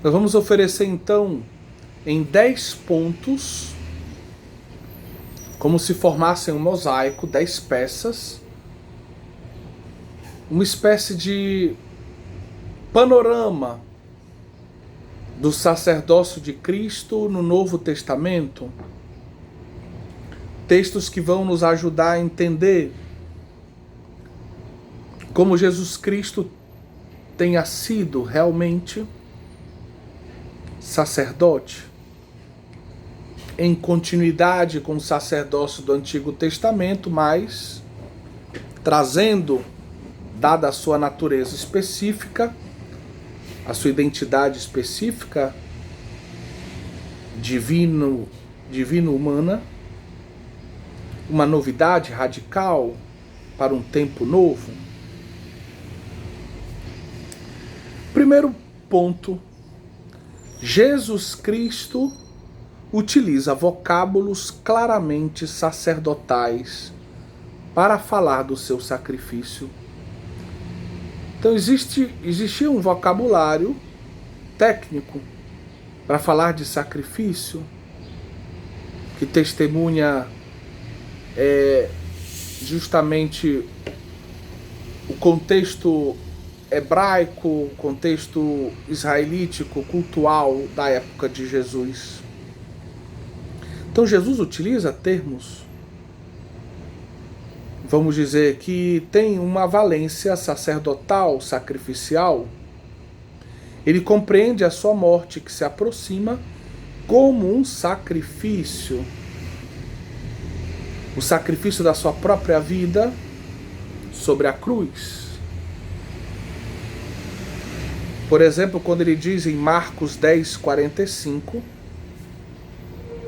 Nós vamos oferecer então em 10 pontos, como se formassem um mosaico, 10 peças, uma espécie de panorama do sacerdócio de Cristo no Novo Testamento, textos que vão nos ajudar a entender como Jesus Cristo tenha sido realmente sacerdote, em continuidade com o sacerdócio do Antigo Testamento, mas trazendo, dada a sua natureza específica, a sua identidade específica, divino-humana, uma novidade radical para um tempo novo. Primeiro ponto, Jesus Cristo utiliza vocábulos claramente sacerdotais para falar do seu sacrifício. Então existia um vocabulário técnico para falar de sacrifício, que testemunha justamente o contexto hebraico, o contexto israelítico, cultural da época de Jesus. Então Jesus utiliza termos, vamos dizer, que tem uma valência sacerdotal, sacrificial. Ele compreende a sua morte que se aproxima como um sacrifício. O sacrifício da sua própria vida sobre a cruz. Por exemplo, quando ele diz em Marcos 10:45,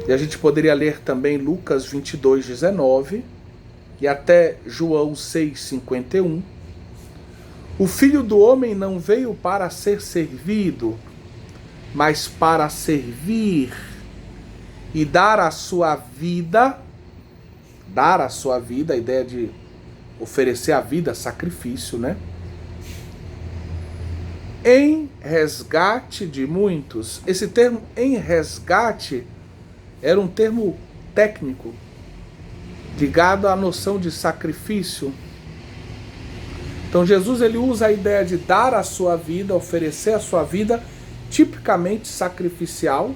e a gente poderia ler também Lucas 22:19 e até João 6:51, o Filho do Homem não veio para ser servido, mas para servir e dar a sua vida, a ideia de oferecer a vida, sacrifício, né? Em resgate de muitos. Esse termo em resgate era um termo técnico, ligado à noção de sacrifício. Então Jesus ele usa a ideia de dar a sua vida, oferecer a sua vida, tipicamente sacrificial,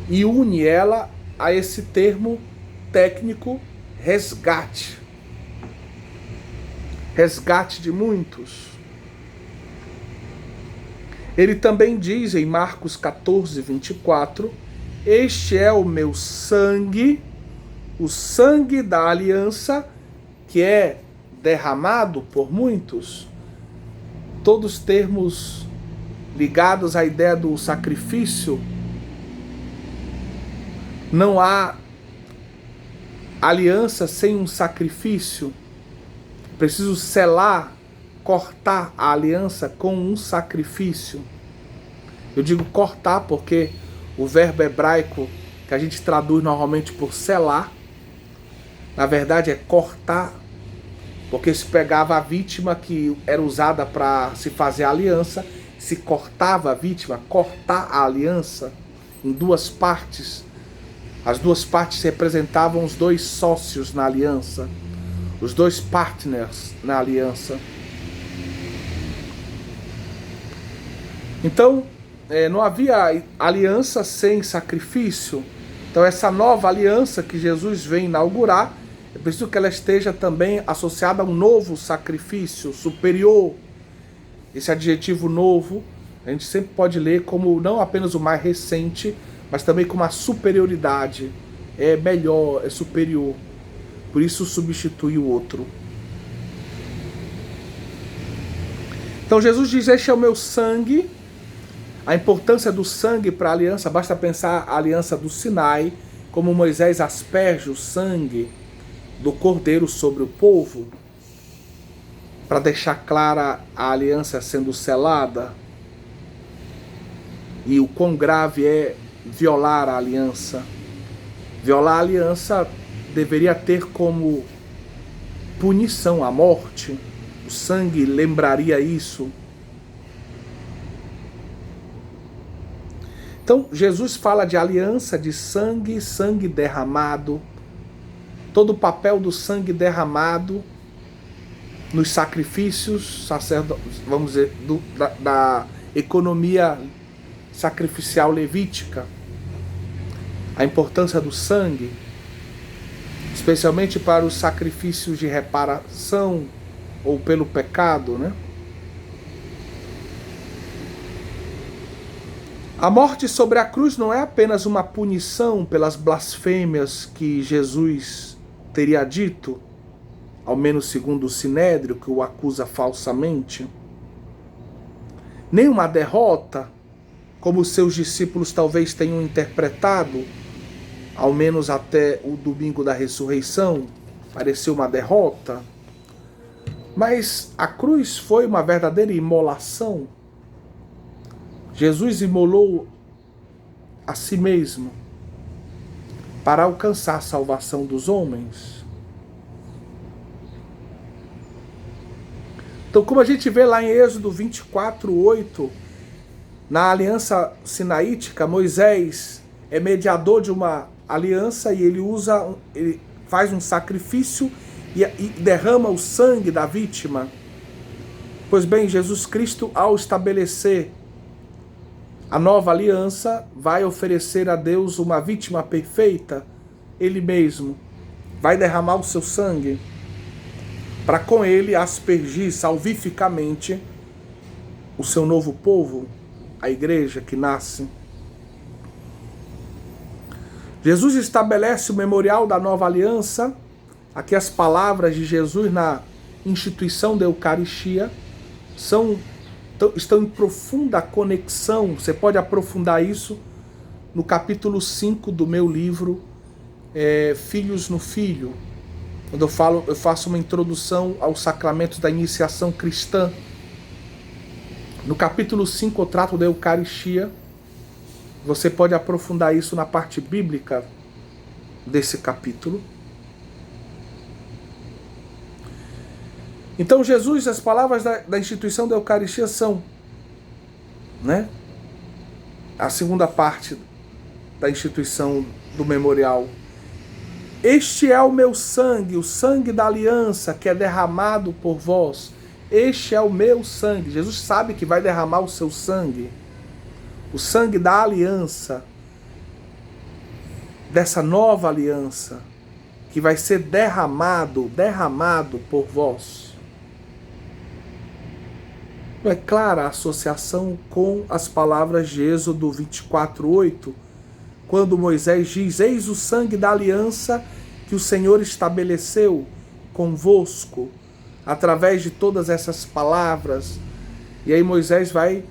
e une ela a esse termo técnico resgate. Resgate de muitos. Ele também diz em Marcos 14:24, este é o meu sangue, o sangue da aliança, que é derramado por muitos. Todos termos ligados à ideia do sacrifício. Não há aliança sem um sacrifício. Preciso selar, cortar a aliança com um sacrifício. Eu digo cortar porque o verbo hebraico que a gente traduz normalmente por selar, na verdade é cortar, porque se pegava a vítima que era usada para se fazer a aliança, se cortava a vítima, cortar a aliança em duas partes. As duas partes representavam os dois sócios na aliança, os dois partners na aliança. Então, não havia aliança sem sacrifício. Então, essa nova aliança que Jesus vem inaugurar, é preciso que ela esteja também associada a um novo sacrifício superior. Esse adjetivo novo, a gente sempre pode ler como não apenas o mais recente, mas também como a superioridade. É melhor, é superior. Por isso substitui o outro. Então Jesus diz, este é o meu sangue. A importância do sangue para a aliança, basta pensar a aliança do Sinai, como Moisés asperge o sangue do cordeiro sobre o povo, para deixar clara a aliança sendo selada, e o quão grave é violar a aliança. Violar a aliança deveria ter como punição a morte. O sangue lembraria isso. Então, Jesus fala de aliança, de sangue, sangue derramado, todo o papel do sangue derramado nos sacrifícios, vamos dizer, da economia sacrificial levítica, a importância do sangue, especialmente para os sacrifícios de reparação ou pelo pecado, né? A morte sobre a cruz não é apenas uma punição pelas blasfêmias que Jesus teria dito, ao menos segundo o Sinédrio, que o acusa falsamente, nem uma derrota, como seus discípulos talvez tenham interpretado, ao menos até o domingo da ressurreição, pareceu uma derrota, mas a cruz foi uma verdadeira imolação. Jesus imolou a si mesmo para alcançar a salvação dos homens. Então, como a gente vê lá em Êxodo 24:8, na aliança sinaítica, Moisés é mediador de uma aliança e ele faz um sacrifício e derrama o sangue da vítima. Pois bem, Jesus Cristo, ao estabelecer a nova aliança, vai oferecer a Deus uma vítima perfeita, ele mesmo vai derramar o seu sangue para com ele aspergir salvificamente o seu novo povo, a igreja que nasce. Jesus estabelece o memorial da nova aliança. Aqui as palavras de Jesus na instituição da Eucaristia estão em profunda conexão. Você pode aprofundar isso no capítulo 5 do meu livro, Filhos no Filho, quando eu faço uma introdução aos sacramentos da iniciação cristã. No capítulo 5 eu trato da Eucaristia. Você pode aprofundar isso na parte bíblica desse capítulo. Então Jesus, as palavras da instituição da Eucaristia são, né, a segunda parte da instituição do memorial. Este é o meu sangue, o sangue da aliança que é derramado por vós. Este é o meu sangue. Jesus sabe que vai derramar o seu sangue. O sangue da aliança, dessa nova aliança, que vai ser derramado por vós. É clara a associação com as palavras de Êxodo 24:8, quando Moisés diz: eis o sangue da aliança que o Senhor estabeleceu convosco, através de todas essas palavras. E aí Moisés vai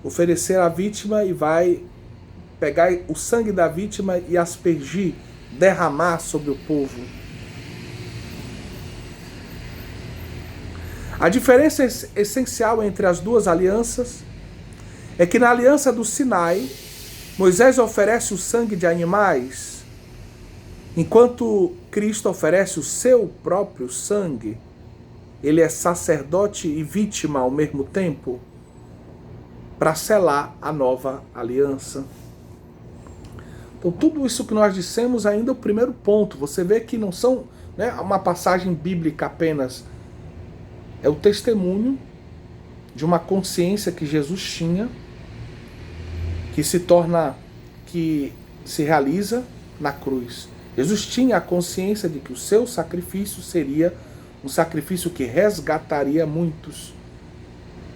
oferecer a vítima e vai pegar o sangue da vítima e aspergir, derramar sobre o povo. A diferença essencial entre as duas alianças é que na aliança do Sinai, Moisés oferece o sangue de animais, enquanto Cristo oferece o seu próprio sangue. Ele é sacerdote e vítima ao mesmo tempo, para selar a nova aliança. Então tudo isso que nós dissemos ainda é o primeiro ponto. Você vê que não são, né, uma passagem bíblica apenas. É o testemunho de uma consciência que Jesus tinha, que se realiza na cruz. Jesus tinha a consciência de que o seu sacrifício seria um sacrifício que resgataria muitos.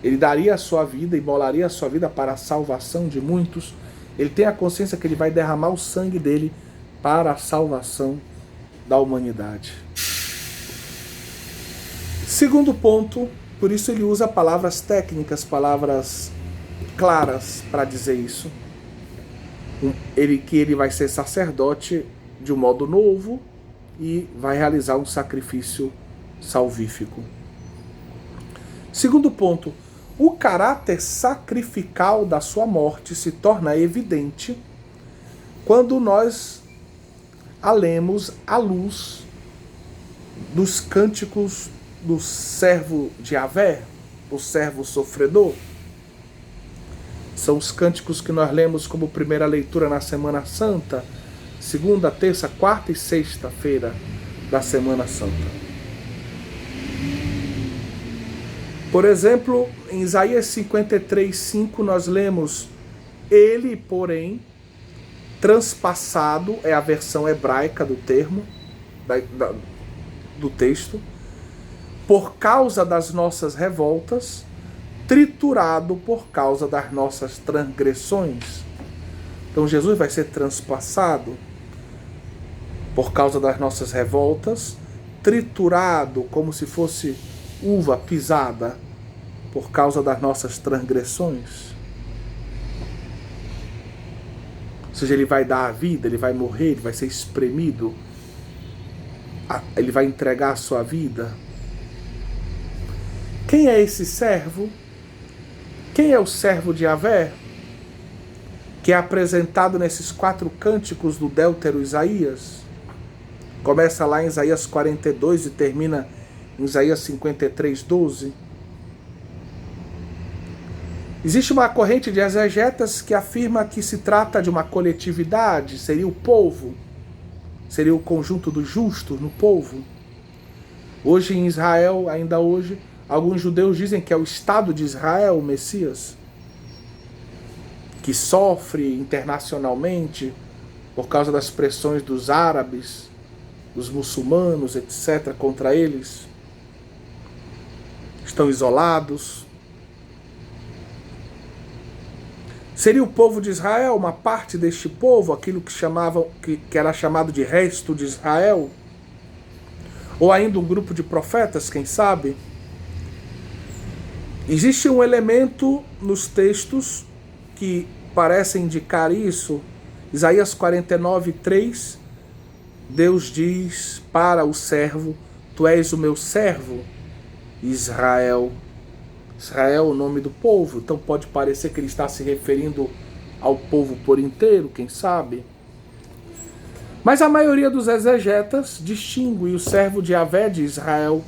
Ele daria a sua vida, imolaria a sua vida para a salvação de muitos. Ele tem a consciência que ele vai derramar o sangue dele para a salvação da humanidade. Segundo ponto, por isso ele usa palavras técnicas, palavras claras para dizer isso. Que ele vai ser sacerdote de um modo novo e vai realizar um sacrifício salvífico. Segundo ponto, o caráter sacrificial da sua morte se torna evidente quando nós a lemos à luz dos cânticos do servo de Yahvé, do servo sofredor. São os cânticos que nós lemos como primeira leitura na Semana Santa, segunda, terça, quarta e sexta-feira da Semana Santa. Por exemplo, em Isaías 53:5 nós lemos: ele, porém, transpassado, é a versão hebraica do termo, do texto, por causa das nossas revoltas, triturado por causa das nossas transgressões. Então Jesus vai ser transpassado por causa das nossas revoltas, triturado como se fosse uva pisada por causa das nossas transgressões. Ou seja, ele vai dar a vida, ele vai morrer, ele vai ser espremido, ele vai entregar a sua vida. Quem é esse servo? Quem é o servo de Yahvé? Que é apresentado nesses 4 cânticos do Deutero Isaías. Começa lá em Isaías 42 e termina em Isaías 53:12. Existe uma corrente de exegetas que afirma que se trata de uma coletividade, seria o povo, seria o conjunto dos justos no povo. Hoje em Israel, ainda hoje, alguns judeus dizem que é o Estado de Israel, o Messias, que sofre internacionalmente por causa das pressões dos árabes, dos muçulmanos, etc., contra eles. Estão isolados. Seria o povo de Israel, uma parte deste povo, aquilo que era chamado de resto de Israel? Ou ainda um grupo de profetas, quem sabe? Existe um elemento nos textos que parece indicar isso. Isaías 49:3, Deus diz para o servo: tu és o meu servo, Israel. Israel é o nome do povo, então pode parecer que ele está se referindo ao povo por inteiro, quem sabe? Mas a maioria dos exegetas distingue o servo de Yahvé de Israel.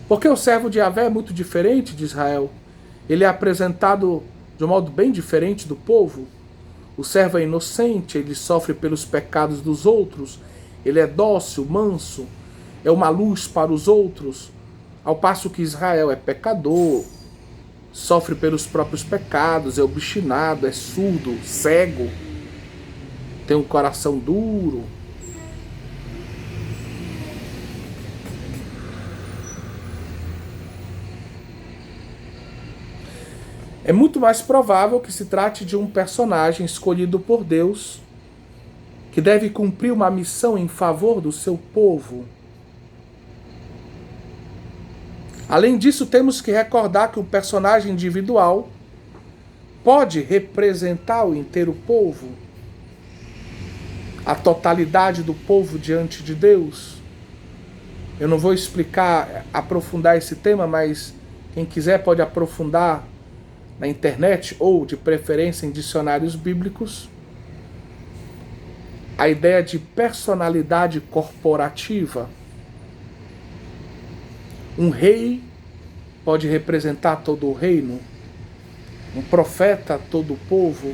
Porque o servo de Yahvé é muito diferente de Israel. Ele é apresentado de um modo bem diferente do povo. O servo é inocente, ele sofre pelos pecados dos outros, ele é dócil, manso, é uma luz para os outros, ao passo que Israel é pecador, sofre pelos próprios pecados, é obstinado, é surdo, cego, tem um coração duro. É muito mais provável que se trate de um personagem escolhido por Deus, que deve cumprir uma missão em favor do seu povo. Além disso, temos que recordar que um personagem individual pode representar o inteiro povo, a totalidade do povo diante de Deus. Eu não vou aprofundar esse tema, mas quem quiser pode aprofundar na internet ou, de preferência, em dicionários bíblicos, a ideia de personalidade corporativa. Um rei pode representar todo o reino, um profeta todo o povo,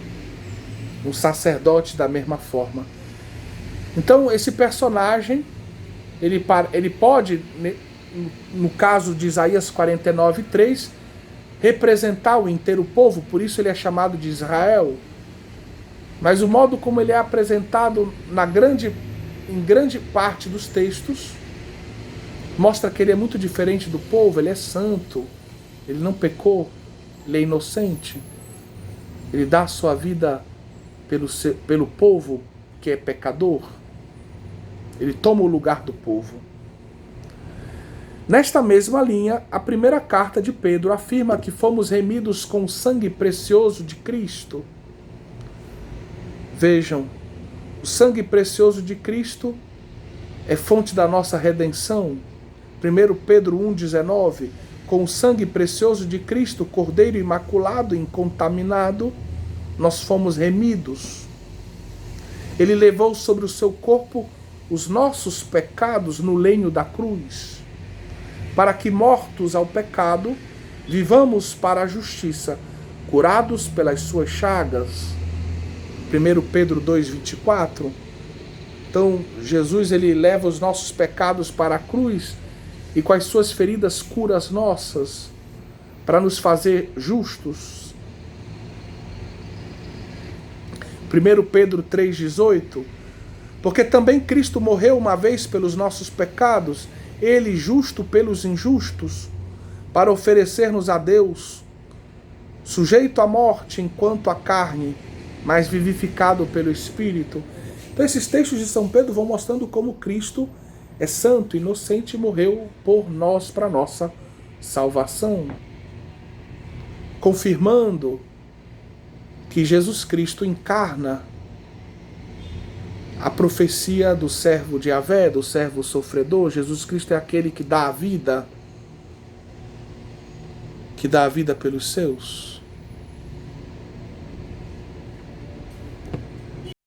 um sacerdote da mesma forma. Então esse personagem, ele pode, no caso de Isaías 49:3, representar o inteiro povo, por isso ele é chamado de Israel. Mas o modo como ele é apresentado em grande parte dos textos mostra que ele é muito diferente do povo. Ele é santo, ele não pecou, ele é inocente, ele dá a sua vida pelo povo que é pecador, ele toma o lugar do povo. Nesta mesma linha, a primeira carta de Pedro afirma que fomos remidos com o sangue precioso de Cristo. Vejam, o sangue precioso de Cristo é fonte da nossa redenção. 1 Pedro 1,19, com o sangue precioso de Cristo, Cordeiro imaculado e incontaminado, nós fomos remidos. Ele levou sobre o seu corpo os nossos pecados no lenho da cruz, para que, mortos ao pecado, vivamos para a justiça, curados pelas suas chagas. 1 Pedro 2,24. Então, Jesus ele leva os nossos pecados para a cruz e com as suas feridas cura as nossas, para nos fazer justos. 1 Pedro 3,18. Porque também Cristo morreu uma vez pelos nossos pecados, ele justo pelos injustos, para oferecer-nos a Deus, sujeito à morte enquanto à carne, mas vivificado pelo Espírito. Então esses textos de São Pedro vão mostrando como Cristo é santo, inocente e morreu por nós, para nossa salvação. Confirmando que Jesus Cristo encarna a profecia do servo de Yahvé, do servo sofredor. Jesus Cristo é aquele que dá a vida pelos seus.